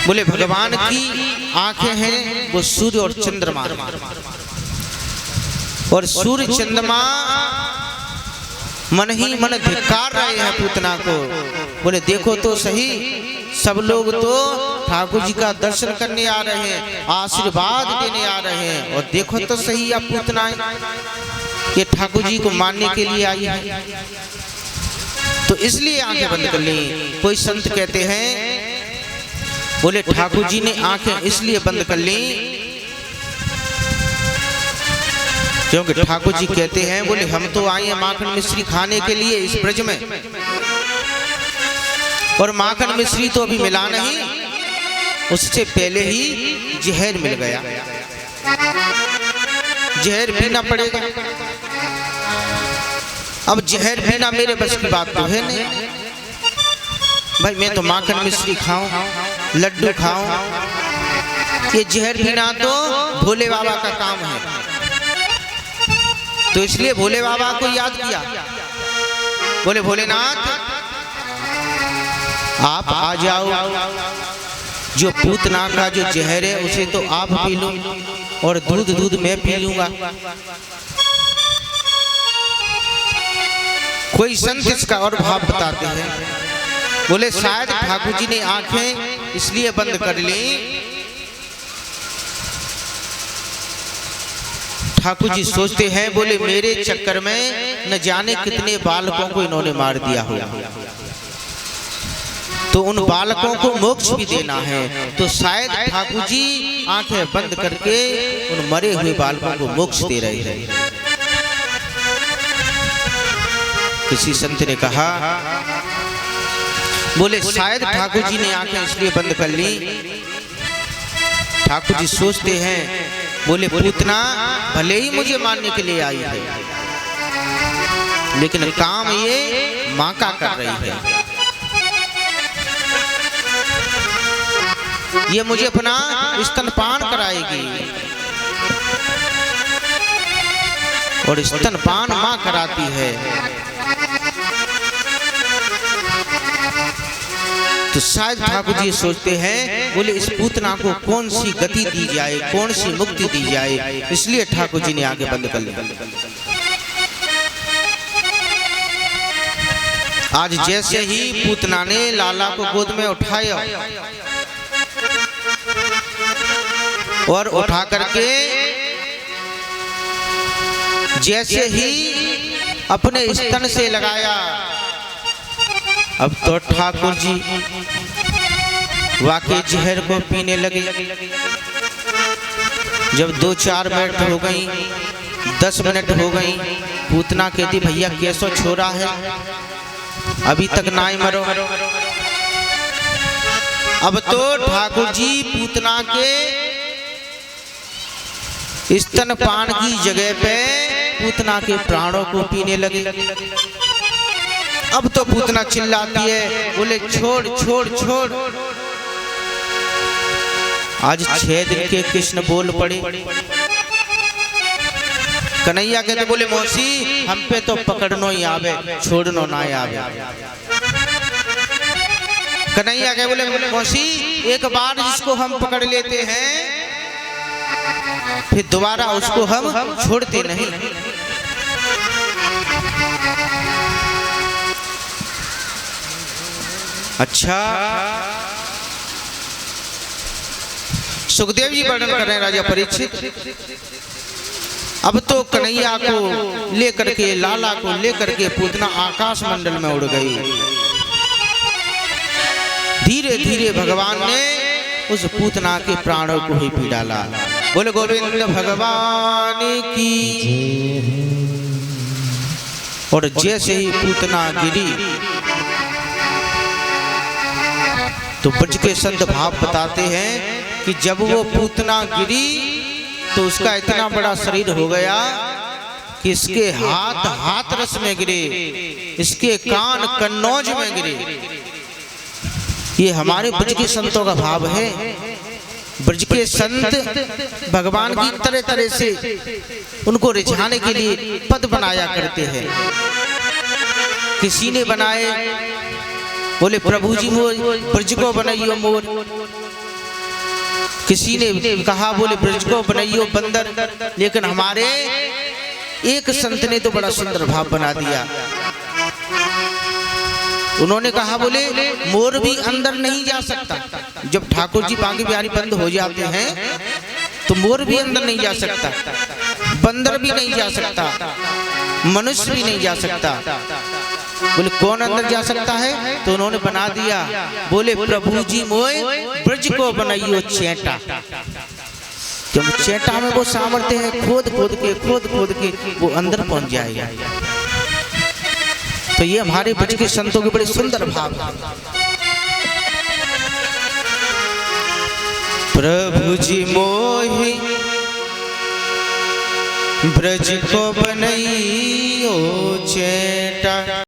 बोले भगवान की आंखें हैं वो सूर्य और चंद्रमा, और सूर्य चंद्रमा मन ही मन धिक्कार रहे हैं पूतना को। बोले देखो तो सही, सब लोग तो ठाकुर जी का दर्शन करने आ रहे हैं, आशीर्वाद देने आ रहे हैं, और देखो तो सही आप पूतना ये ठाकुर जी को मानने के लिए आई है। तो इसलिए आंखें बंद कर ली। कोई संत कहते हैं, बोले ठाकुर जी ने आंखें इसलिए बंद कर ली क्योंकि ठाकुर जी कहते हैं, बोले हम तो आए हैं माखन मिश्री खाने के लिए इस ब्रज में, और माखन मिश्री तो अभी मिला नहीं, उससे पहले ही जहर मिल गया, जहर पीना पड़ेगा। अब जहर पीना मेरे बस की बात तो है नहीं भाई, मैं तो माखन मिश्री खाऊं, लड्डू खाऊं, ये जहर पीना तो भोले बाबा का काम है। तो इसलिए भोले बाबा को याद किया, बोले भोलेनाथ आप आ जाओ, जो पूतना का जो जहर है उसे तो आप पी लो, और दूध दूध मैं पी लूंगा। कोई संत इसका और भाव बताते हैं, बोले शायद ठाकुर जी ने आंखें इसलिए बंद कर ली, ठाकुर जी सोचते हैं, बोले मेरे चक्कर में न जाने कितने बालकों को इन्होंने मार दिया हो, तो उन बालकों को मोक्ष भी देना है, तो शायद ठाकुर जी आंखें बंद करके उन मरे हुए बालकों को मोक्ष दे रहे हैं। किसी संत ने कहा, बोले शायद ठाकुर जी ने आंखें इसलिए बंद कर ली, ठाकुर जी सोचते हैं, बोले पूतना भले ही मुझे मारने के लिए आई है, लेकिन काम ये माँ का कर रही है, ये मुझे अपना स्तनपान कराएगी, और स्तनपान माँ कराती है। तो शायद ठाकुर जी सोचते हैं, बोले इस पूतना को कौन सी गति दी जाए, कौन सी मुक्ति दी जाए, इसलिए ठाकुर जी ने आगे बंद कर लिया। आज जैसे ही पूतना ने लाला को गोद में उठाया और उठा करके जैसे ही अपने स्तन से लगाया, अब तो ठाकुर जी वाकई जहर को पीने लगे। जब 2-4 मिनट हो गई, 10 मिनट हो गई, पूतना कहती भैया कैसो छोरा है, अभी तक ना ही मरो। अब तो ठाकुर जी पूतना के स्तनपान की जगह पे पूतना के प्राणों को पीने लगे। अब तो पूतना चिल्लाती है, बोले छोड़ छोड़ छोड़। आज 6 दिन के कृष्ण बोल पड़े। कन्हैया कहते, बोले मौसी हम पे तो पकड़नो ही आवे, छोड़नो ना आवे। कन्हैया कहे, बोले मौसी एक बार जिसको हम पकड़ लेते हैं फिर दोबारा उसको हम छोड़ते नहीं। अच्छा, सुखदेव जी वर्णन कर रहे हैं राजा परीक्षित। अब तो कन्हैया को लेकर के, लाला को लेकर के पूतना आकाश मंडल में उड़ गई। धीरे धीरे भगवान ने उस पूतना के प्राणों को ही पी डाला। बोले गोविंद भगवान की। और जैसे ही पूतना गिरी तो ब्रज के संत भाव बताते हैं कि जब वो पूतना गिरी तो उसका इतना बड़ा शरीर हो गया कि इसके हाथ हाथरस में गिरे, इसके कान कन्नौज में गिरे। ये हमारे ब्रज के संतों का भाव है। ब्रज के संत भगवान की तरह तरह से उनको रिझाने के लिए पद बनाया करते हैं। किसी ने बनाए, बोले प्रभु जी वो ब्रज को बनाइयो मोर, किसी ने कहा बोले ब्रज को बनाइयो बंदर, लेकिन हमारे एक संत ने तो बड़ा सुंदर भाव बना दिया। उन्होंने कहा बोले मोर भी अंदर नहीं जा सकता। जब ठाकुर जी बांके बिहारी बंद हो जाते हैं तो मोर भी अंदर नहीं जा सकता, बंदर भी नहीं जा सकता, मनुष्य भी नहीं जा सकता। बोले कौन अंदर जा सकता है? तो उन्होंने बना दिया बोले प्रभु जी मोए ब्रज को बनाइयो चेटा। क्योंकि चेटा में वो सामर्थ्य है, खोद खोद के वो अंदर पहुंच जाएगा। तो ये हमारे ब्रज के संतों के बड़े सुंदर भाव हैं। प्रभु जी मोहि ब्रज को बनइयो चेटा।